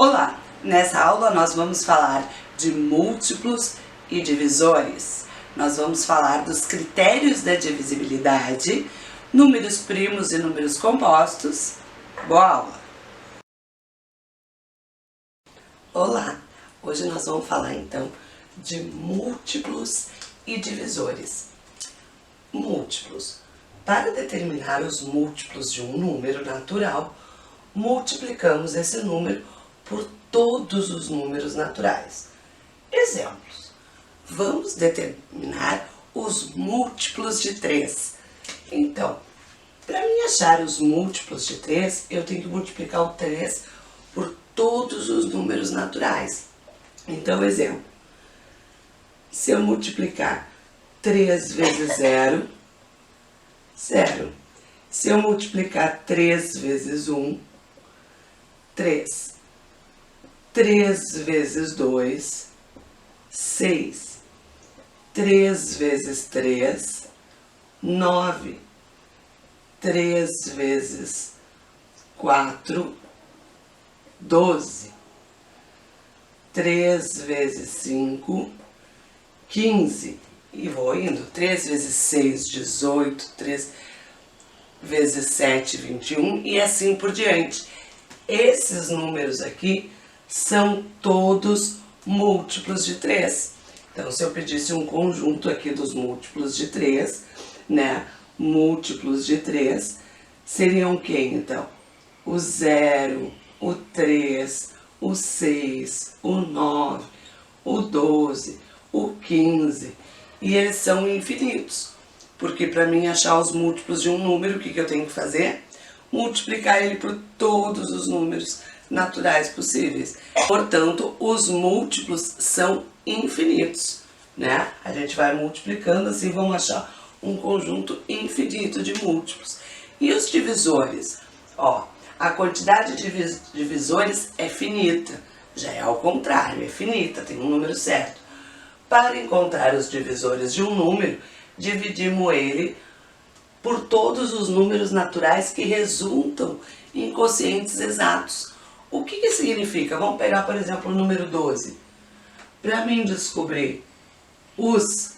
Olá! Nessa aula nós vamos falar de múltiplos e divisores. Nós vamos falar dos critérios da divisibilidade, números primos e números compostos. Boa aula! Olá! Hoje nós vamos falar então de múltiplos e divisores. Múltiplos. Para determinar os múltiplos de um número natural, multiplicamos esse número por todos os números naturais. Exemplos. Vamos determinar os múltiplos de 3. Então, para mim achar os múltiplos de 3, eu tenho que multiplicar o 3 por todos os números naturais. Então, exemplo. Se eu multiplicar 3 vezes 0, 0. Se eu multiplicar 3 vezes 1, 3. 3 vezes 2, 6. 3 vezes 3, 9. 3 vezes 4, 12. 3 vezes 5, 15. E vou indo. 3 vezes 6, 18. 3 vezes 7, 21. E assim por diante. Esses números aqui são todos múltiplos de 3. Então, se eu pedisse um conjunto aqui dos múltiplos de 3, né? Múltiplos de 3 seriam quem, então? O 0, o 3, o 6, o 9, o 12, o 15. E eles são infinitos. Porque para mim achar os múltiplos de um número, o que eu tenho que fazer? Multiplicar ele por todos os números naturais possíveis. Portanto, os múltiplos são infinitos, né? A gente vai multiplicando, assim vamos achar um conjunto infinito de múltiplos. E os divisores? Ó, a quantidade de divisores é finita, já é ao contrário, é finita, tem um número certo. Para encontrar os divisores de um número, dividimos ele por todos os números naturais que resultam em quocientes exatos. O que significa? Vamos pegar, por exemplo, o número 12. Para mim descobrir os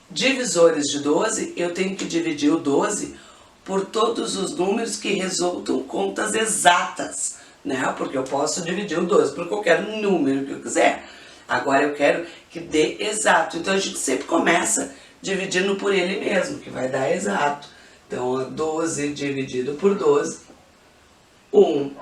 divisores de 12, eu tenho que dividir o 12 por todos os números que resultam contas exatas, né? Porque eu posso dividir o 12 por qualquer número que eu quiser. Agora eu quero que dê exato. Então a gente sempre começa dividindo por ele mesmo, que vai dar exato. Então, 12 dividido por 12, 1.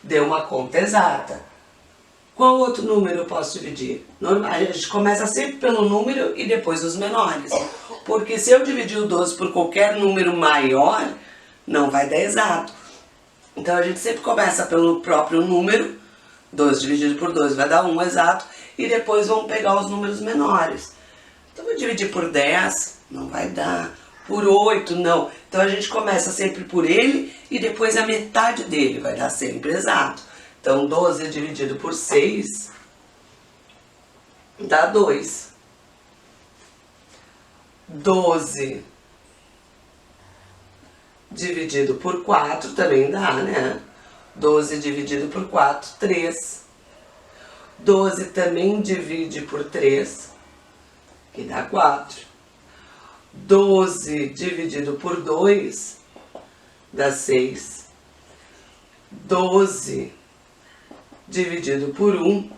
Deu uma conta exata. Qual outro número eu posso dividir? Normal, a gente começa sempre pelo número e depois os menores. Porque se eu dividir o 12 por qualquer número maior, não vai dar exato. Então, a gente sempre começa pelo próprio número. 12 dividido por 12 vai dar 1 exato. E depois vamos pegar os números menores. Então, vou dividir por 10, não vai dar. Por 8, não. Então, a gente começa sempre por ele e depois a metade dele vai dar sempre exato. Então, 12 dividido por 6 dá 2. 12 dividido por 4 também dá, né? 12 dividido por 4, 3. 12 também divide por 3, que dá 4. 12 dividido por 2 dá 6. 12 dividido por 1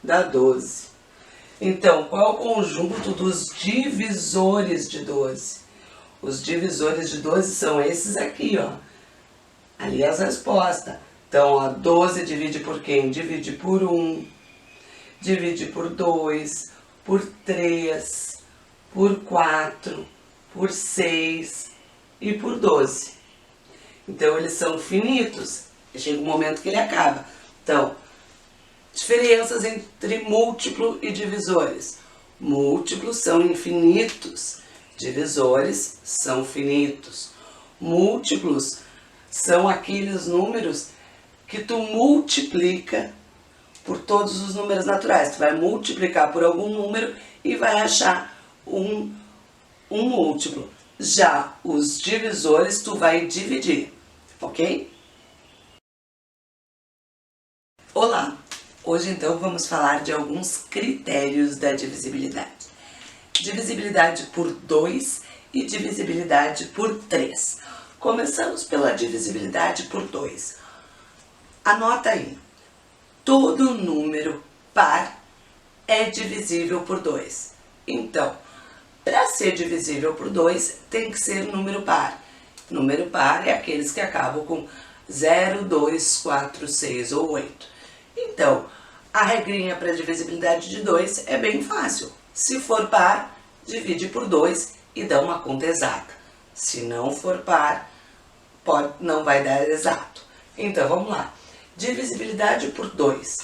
dá 12. Então, qual é o conjunto dos divisores de 12? Os divisores de 12 são esses aqui, ó. Ali as respostas. Então, ó, 12 divide por quem? Divide por 1, divide por 2, por 3, por 4, por 6 e por 12. Então, eles são finitos. Chega um momento que ele acaba. Então, diferenças entre múltiplo e divisores. Múltiplos são infinitos. Divisores são finitos. Múltiplos são aqueles números que tu multiplica por todos os números naturais. Tu vai multiplicar por algum número e vai achar um múltiplo. Já os divisores tu vai dividir, ok? Olá! Hoje então vamos falar de alguns critérios da divisibilidade. Divisibilidade por 2 e divisibilidade por 3. Começamos pela divisibilidade por 2. Anota aí, todo número par é divisível por 2. Então, para ser divisível por 2, tem que ser número par. Número par é aqueles que acabam com 0, 2, 4, 6 ou 8. Então, a regrinha para divisibilidade de 2 é bem fácil. Se for par, divide por 2 e dá uma conta exata. Se não for par, não vai dar exato. Então, vamos lá. Divisibilidade por 2.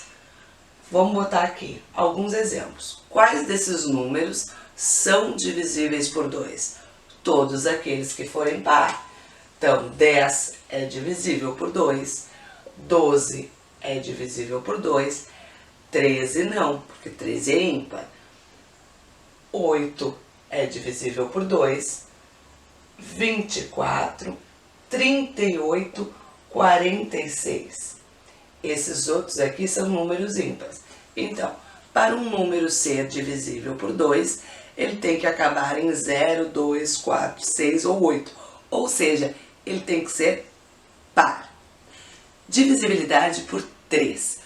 Vamos botar aqui alguns exemplos. Quais desses números são divisíveis por 2? Todos aqueles que forem par. Então, 10 é divisível por 2, 12 é divisível por 2, 13 não, porque 13 é ímpar. 8 é divisível por 2, 24, 38, 46. Esses outros aqui são números ímpares. Então, para um número ser divisível por 2, ele tem que acabar em 0, 2, 4, 6 ou 8. Ou seja, ele tem que ser par. Divisibilidade por 3.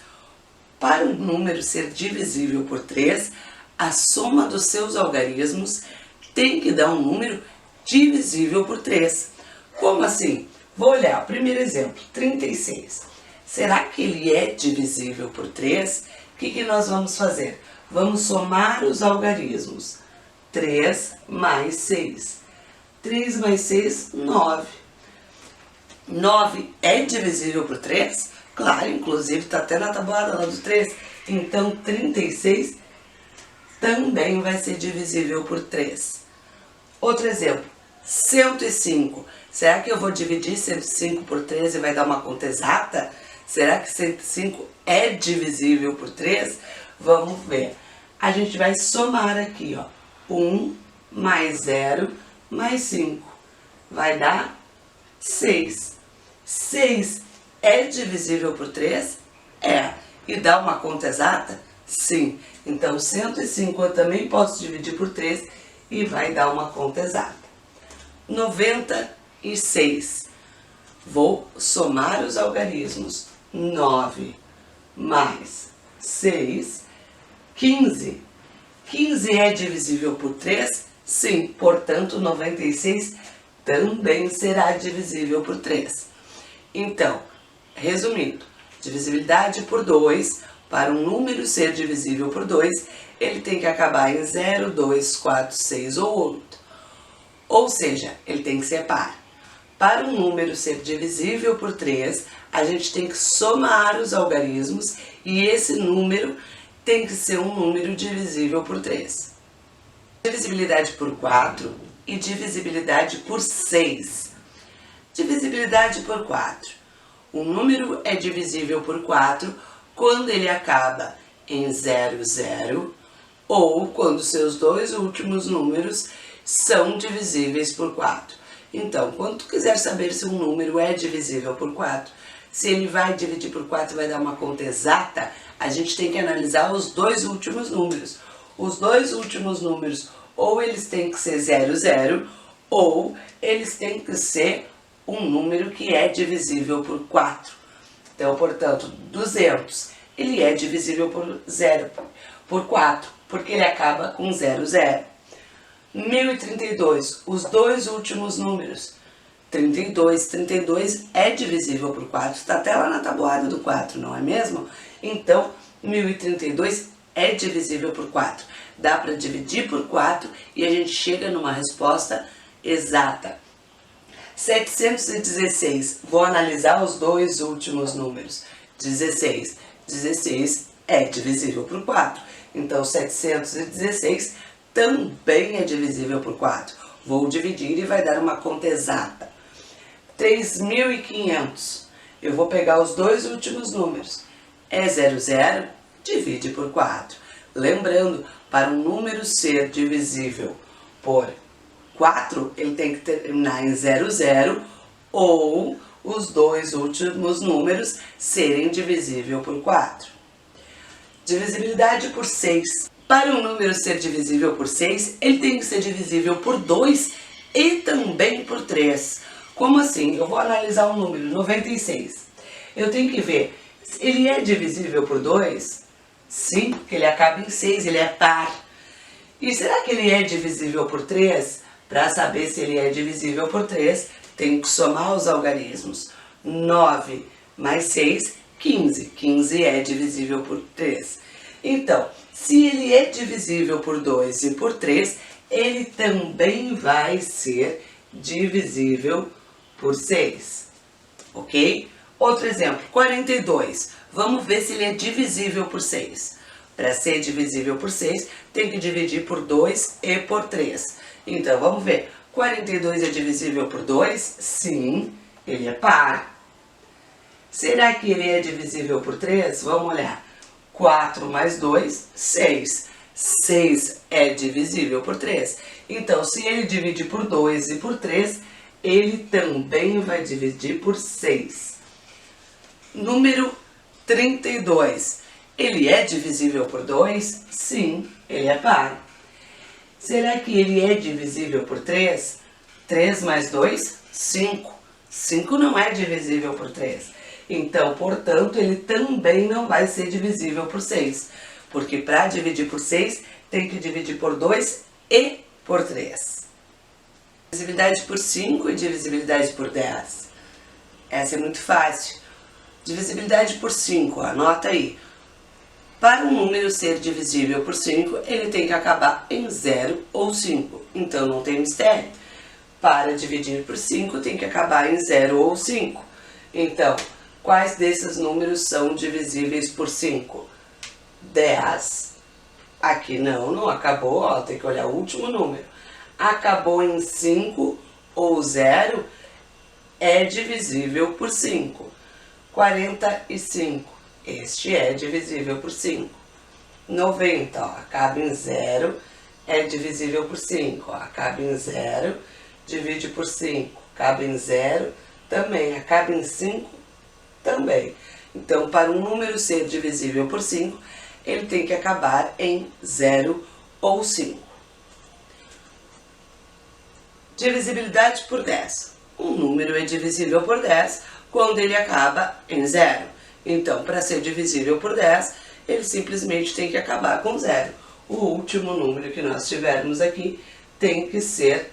Para um número ser divisível por 3, a soma dos seus algarismos tem que dar um número divisível por 3. Como assim? Vou olhar o primeiro exemplo, 36. Será que ele é divisível por 3? O que nós vamos fazer? Vamos somar os algarismos. 3 mais 6. 3 mais 6, 9. 9 é divisível por 3? Claro, inclusive está até na tabuada lá do 3. Então, 36 também vai ser divisível por 3. Outro exemplo, 105. Será que eu vou dividir 105 por 3 e vai dar uma conta exata? Será que 105 é divisível por 3? Vamos ver. A gente vai somar aqui, ó. 1 mais 0 mais 5. Vai dar 6. 6 é divisível por 3? É. E dá uma conta exata? Sim. Então, 105 eu também posso dividir por 3 e vai dar uma conta exata. 96. Vou somar os algarismos. 9 mais 6, 15. 15 é divisível por 3? Sim, portanto, 96 também será divisível por 3. Então, resumindo, divisibilidade por 2, para um número ser divisível por 2, ele tem que acabar em 0, 2, 4, 6 ou 8. Ou seja, ele tem que ser par. Para um número ser divisível por 3, a gente tem que somar os algarismos e esse número tem que ser um número divisível por 3. Divisibilidade por 4 e divisibilidade por 6. Divisibilidade por 4. O número é divisível por 4 quando ele acaba em 0, 0 ou quando seus dois últimos números são divisíveis por 4. Então, quando tu quiser saber se um número é divisível por 4, se ele vai dividir por 4 e vai dar uma conta exata, a gente tem que analisar os dois últimos números. Os dois últimos números, ou eles têm que ser 0, 0, ou eles têm que ser um número que é divisível por 4. Então, portanto, 200, ele é divisível por 4, porque ele acaba com 0, 0. 1032, os dois últimos números. 32, 32 é divisível por 4, está até lá na tabuada do 4, não é mesmo? Então, 1032 é divisível por 4. Dá para dividir por 4 e a gente chega numa resposta exata. 716, vou analisar os dois últimos números. 16, 16 é divisível por 4. Então, 716 também é divisível por 4. Vou dividir e vai dar uma conta exata. 3.500. Eu vou pegar os dois últimos números. É 0, 0, divide por 4. Lembrando, para um número ser divisível por 4, ele tem que terminar em 0, 0 ou os dois últimos números serem divisíveis por 4. Divisibilidade por 6. Para um número ser divisível por 6, ele tem que ser divisível por 2 e também por 3. Como assim? Eu vou analisar um número, 96. Eu tenho que ver, ele é divisível por 2? Sim, porque ele acaba em 6, ele é par. E será que ele é divisível por 3? Para saber se ele é divisível por 3, tenho que somar os algarismos. 9 mais 6, 15. 15 é divisível por 3. Então, se ele é divisível por 2 e por 3, ele também vai ser divisível por 6. Ok? Outro exemplo, 42. Vamos ver se ele é divisível por 6. Para ser divisível por 6, tem que dividir por 2 e por 3. Então, vamos ver. 42 é divisível por 2? Sim, ele é par. Será que ele é divisível por 3? Vamos olhar. 4 mais 2, 6. 6 é divisível por 3. Então, se ele divide por 2 e por 3, ele também vai dividir por 6. Número 32. Ele é divisível por 2? Sim, ele é par. Será que ele é divisível por 3? 3 mais 2, 5. 5 não é divisível por 3. Então, portanto, ele também não vai ser divisível por 6. Porque para dividir por 6, tem que dividir por 2 e por 3. Divisibilidade por 5 e divisibilidade por 10. Essa é muito fácil. Divisibilidade por 5, anota aí. Para um número ser divisível por 5, ele tem que acabar em 0 ou 5. Então, não tem mistério. Para dividir por 5, tem que acabar em 0 ou 5. Então, quais desses números são divisíveis por 5? 10. Aqui não acabou, ó, tem que olhar o último número. Acabou em 5 ou 0, é divisível por 5. 45, este é divisível por 5. 90, ó, acaba em 0, é divisível por 5. Ó, acaba em 0, divide por 5. Acaba em 0, também. Acaba em 5, também. Então, para um número ser divisível por 5, ele tem que acabar em 0 ou 5. Divisibilidade por 10. Um número é divisível por 10 quando ele acaba em 0. Então, para ser divisível por 10, ele simplesmente tem que acabar com 0. O último número que nós tivermos aqui tem que ser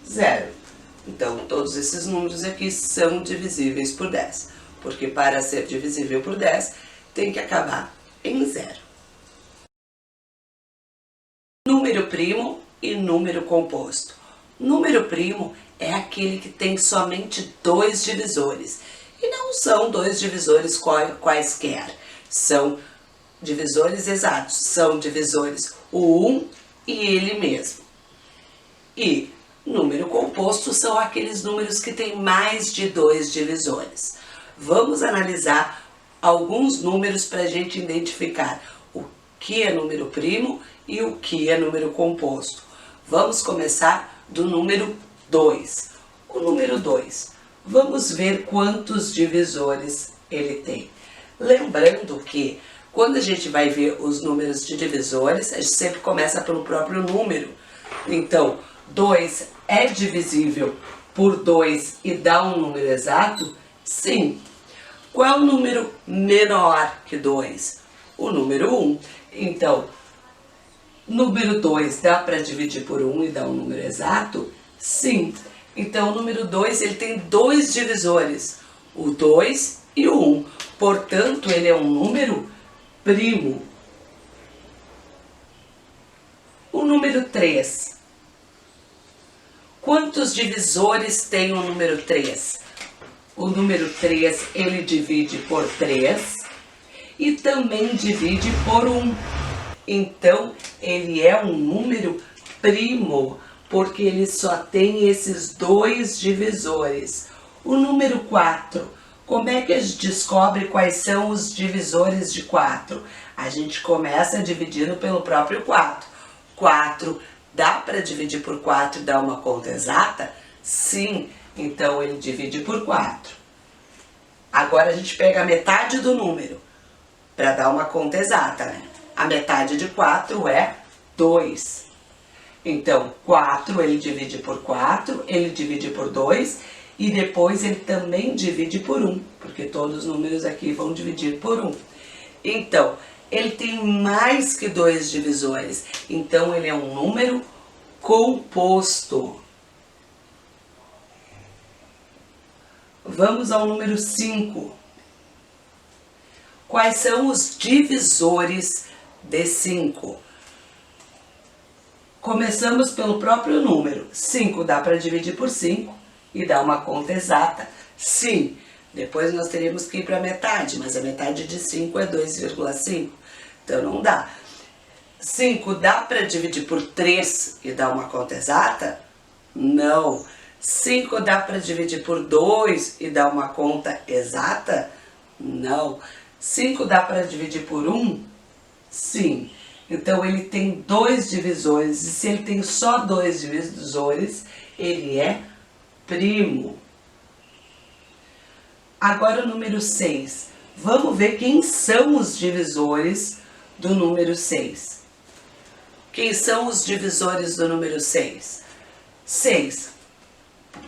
0. Então, todos esses números aqui são divisíveis por 10. Porque para ser divisível por 10, tem que acabar em 0. Número primo e número composto. Número primo é aquele que tem somente 2 divisores. E não são 2 divisores quaisquer. São divisores exatos. São divisores o 1 e ele mesmo. E número composto são aqueles números que têm mais de 2 divisores. Vamos analisar alguns números para a gente identificar o que é número primo e o que é número composto. Vamos começar do número 2. O número 2. Vamos ver quantos divisores ele tem. Lembrando que quando a gente vai ver os números de divisores, a gente sempre começa pelo próprio número. Então, 2 é divisível por 2 e dá um número exato? Sim. Qual é o número menor que 2? O número 1. Então, número 2 dá para dividir por 1 e dar um número exato? Sim. Então, o número 2 ele tem 2 divisores, o 2 e o 1. Portanto, ele é um número primo. O número 3. Quantos divisores tem o número 3? O número 3 ele divide por 3 e também divide por 1. Então, ele é um número primo, porque ele só tem esses 2 divisores. O número 4, como é que a gente descobre quais são os divisores de 4? A gente começa dividindo pelo próprio 4. 4, dá para dividir por 4 e dar uma conta exata? Sim, então ele divide por 4. Agora a gente pega a metade do número. para dar uma conta exata, né? A metade de 4 é 2. Então, 4 ele divide por 4, ele divide por 2 e depois ele também divide por 1, porque todos os números aqui vão dividir por 1. Então, ele tem mais que 2 divisores, então ele é um número composto. Vamos ao número 5. Quais são os divisores de 5? Começamos pelo próprio número. 5 dá para dividir por 5 e dar uma conta exata. Sim, depois nós teríamos que ir para a metade, mas a metade de 5 é 2,5. Então não dá. 5 dá para dividir por 3 e dar uma conta exata? Não. 5 dá para dividir por 2 e dar uma conta exata? Não. 5 dá para dividir por 1? Sim. Então ele tem 2 divisores, e se ele tem só 2 divisores, ele é primo. Agora o número 6. Vamos ver quem são os divisores do número 6. Quem são os divisores do número 6? 6.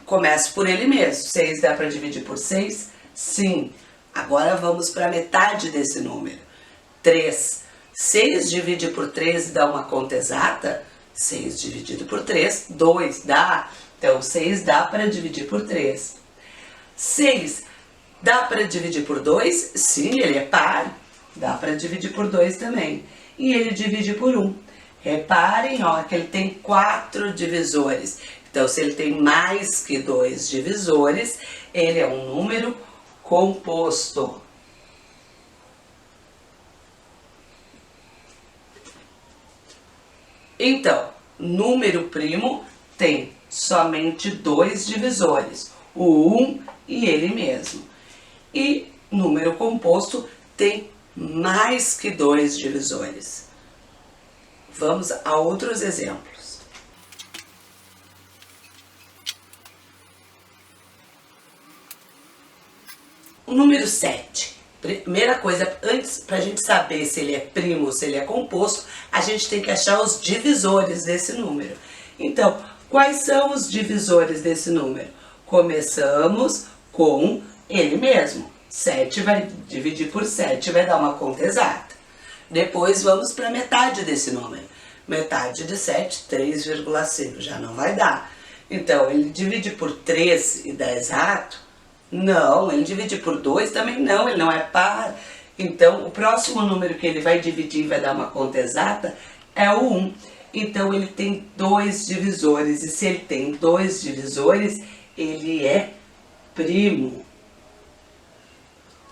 Começa por ele mesmo. 6 dá para dividir por 6? Sim. Agora vamos para a metade desse número. 3. 6 divide por 3 e dá uma conta exata? 6 dividido por 3, 2 dá. Então 6 dá para dividir por 3. 6 dá para dividir por 2? Sim, ele é par. Dá para dividir por 2 também. E ele divide por 1. Reparem, ó, que ele tem 4 divisores. Então, se ele tem mais que 2 divisores, ele é um número composto. Então, número primo tem somente 2 divisores, o 1 e ele mesmo. E número composto tem mais que 2 divisores. Vamos a outros exemplos. O número 7. Primeira coisa, antes, para a gente saber se ele é primo ou se ele é composto, a gente tem que achar os divisores desse número. Então, quais são os divisores desse número? Começamos com ele mesmo. 7 vai dividir por 7, vai dar uma conta exata. Depois vamos para a metade desse número. Metade de 7, 3,5, já não vai dar. Então, ele divide por 3 e dá exato? Não. Ele divide por 2 também não, ele não é par. Então, o próximo número que ele vai dividir e vai dar uma conta exata é o 1. Então, ele tem 2 divisores, e se ele tem 2 divisores, ele é primo.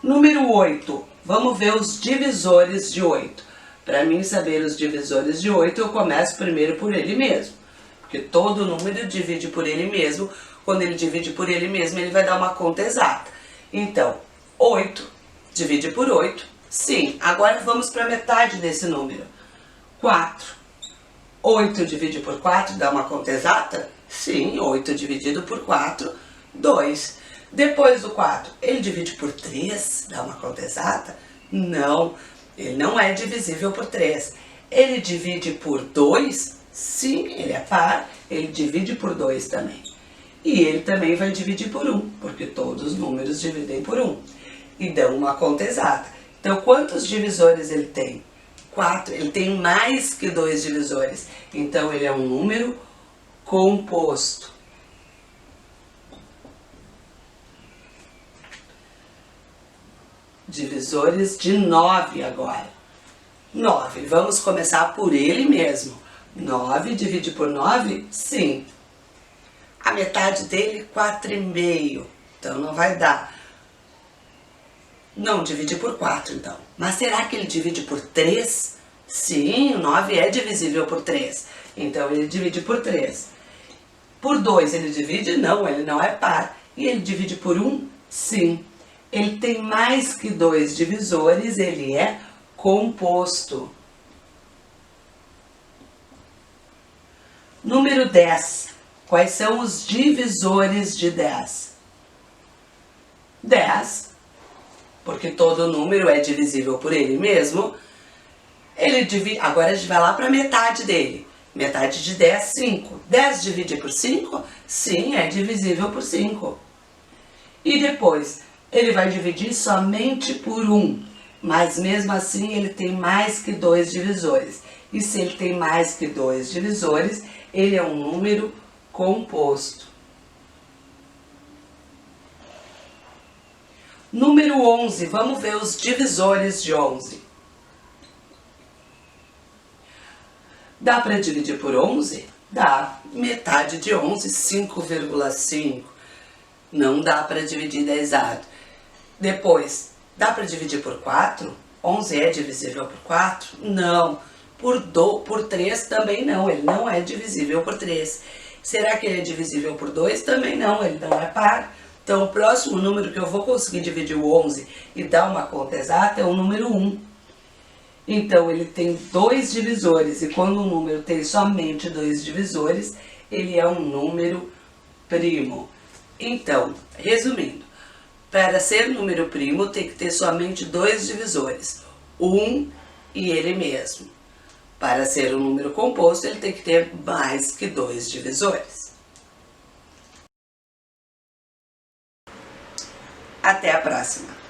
Número 8. Vamos ver os divisores de 8. Para mim saber os divisores de 8, eu começo primeiro por ele mesmo. Porque todo número divide por ele mesmo. Quando ele divide por ele mesmo, ele vai dar uma conta exata. Então, 8 divide por 8. Sim, agora vamos para a metade desse número. 4. 8 divide por 4, dá uma conta exata? Sim, 8 dividido por 4, 2. Depois do 4, ele divide por 3, dá uma conta exata? Não, ele não é divisível por 3. Ele divide por 2? Sim, ele é par, ele divide por 2 também. E ele também vai dividir por 1, porque todos os números dividem por 1. E dão uma conta exata. Então, quantos divisores ele tem? 4. Ele tem mais que 2 divisores. Então, ele é um número composto. Divisores de 9 agora. 9. Vamos começar por ele mesmo. 9 divide por 9? Sim. A metade dele, 4,5. Então, não vai dar. Não divide por 4, então. Mas será que ele divide por 3? Sim, o 9 é divisível por 3. Então, ele divide por 3. Por 2 ele divide? Não, ele não é par. E ele divide por 1? Sim. Ele tem mais que 2 divisores, ele é composto. Número 10. Quais são os divisores de 10? 10 porque todo número é divisível por ele mesmo, agora a gente vai lá para a metade dele. Metade de 10, 5. 10 divide por 5? Sim, é divisível por 5. E depois, ele vai dividir somente por 1. Mas mesmo assim, ele tem mais que 2 divisores. E se ele tem mais que 2 divisores, ele é um número composto. Número 11, vamos ver os divisores de 11. Dá para dividir por 11? Dá. Metade de 11, 5,5. Não dá para dividir exato. Depois, dá para dividir por 4? 11 é divisível por 4? Não. Por 3 também não, ele não é divisível por 3. Será que ele é divisível por 2? Também não, ele não é par. Então, o próximo número que eu vou conseguir dividir o 11 e dar uma conta exata é o número 1. Então, ele tem 2 divisores, e quando um número tem somente 2 divisores, ele é um número primo. Então, resumindo, para ser número primo tem que ter somente 2 divisores, 1 e ele mesmo. Para ser um número composto, ele tem que ter mais que 2 divisores. Até a próxima!